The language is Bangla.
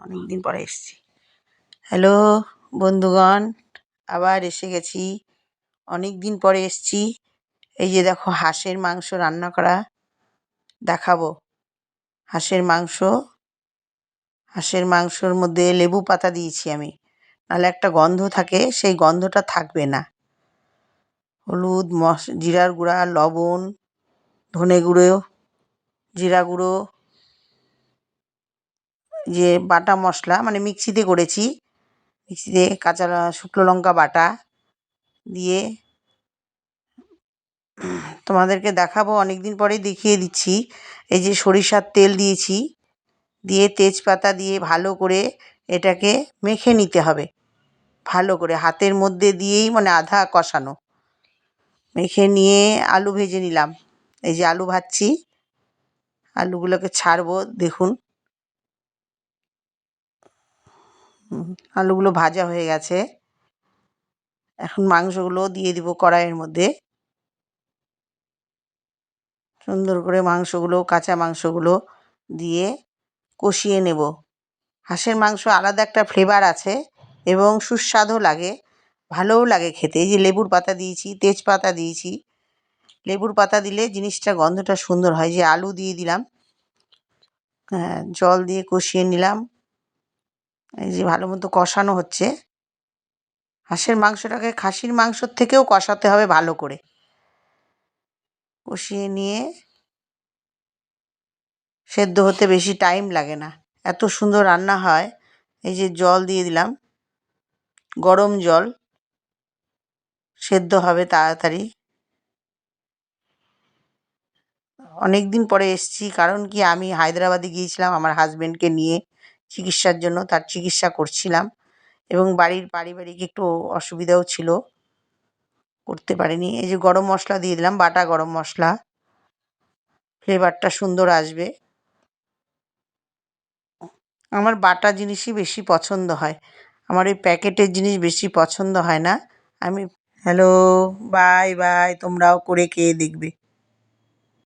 অনেক দিন পরে এসেছি। হ্যালো বন্ধুগণ, আবার এসে গেছি। অনেক দিন পরে এসেছি। এই যে দেখো, হাঁসের মাংস রান্না করা দেখাবো। হাঁসের মাংসর মধ্যে লেবু পাতা দিয়েছি আমি, নাহলে একটা গন্ধ থাকে, সেই গন্ধটা থাকবে না। হলুদ, জিরার গুঁড়া, লবণ, ধনে গুঁড়ো, জিরা গুঁড়ো, যে বাটা মশলা, মানে মিক্সিতে করেছি, মিক্সিতে কাঁচা শুকনো লঙ্কা বাটা দিয়ে তোমাদেরকে দেখাবো। অনেক দিন পরেই দেখিয়ে দিচ্ছি। এই যে সরিষার তেল দিয়েছি, দিয়ে তেজপাতা দিয়ে ভালো করে এটাকে মেখে নিতে হবে। ভালো করে হাতের মধ্যে দিয়েই, মানে আধা কষানো, মেখে নিয়ে আলু ভেজে নিলাম। এই যে আলু ভাজছি, আলুগুলোকে ছাড়বো। দেখুন, আলুগুলো ভাজা হয়ে গেছে। এখন মাংসগুলো দিয়ে দিব কড়াইয়ের মধ্যে। সুন্দর করে মাংসগুলো, কাঁচা মাংসগুলো দিয়ে কষিয়ে নেব। হাঁসের মাংস আলাদা একটা ফ্লেভার আছে এবং সুস্বাদু লাগে, ভালোও লাগে খেতে। এই যে লেবুর পাতা দিয়েছি, তেজপাতা দিয়েছি। লেবুর পাতা দিলে জিনিসটা, গন্ধটা সুন্দর হয়। যে আলু দিয়ে দিলাম, হ্যাঁ, জল দিয়ে কষিয়ে নিলাম। এই যে ভালো মতো কষানো হচ্ছে। হাঁসের মাংসটাকে খাসির মাংসর থেকেও কষাতে হবে ভালো করে। কষিয়ে নিয়ে, সেদ্ধ হতে বেশি টাইম লাগে না, এত সুন্দর রান্না হয়। এই যে জল দিয়ে দিলাম, গরম জল, সেদ্ধ হবে তাড়াতাড়ি। অনেক দিন পরে এসেছি, কারণ কি, আমি হায়দ্রাবাদে গিয়েছিলাম আমার হাজবেন্ডকে নিয়ে চিকিৎসার জন্য। তার চিকিৎসা করছিলাম এবং বাড়ির পারিবারিক একটু অসুবিধাও ছিল, করতে পারিনি। এই যে গরম মশলা দিয়ে দিলাম, বাটা গরম মশলা, ফ্লেভারটা সুন্দর আসবে। আমার বাটা জিনিসই বেশি পছন্দ হয়, আমার ওই প্যাকেটের জিনিস বেশি পছন্দ হয় না। আমি হ্যালো, বাই বাই, তোমরাও করে খেয়ে দেখবে।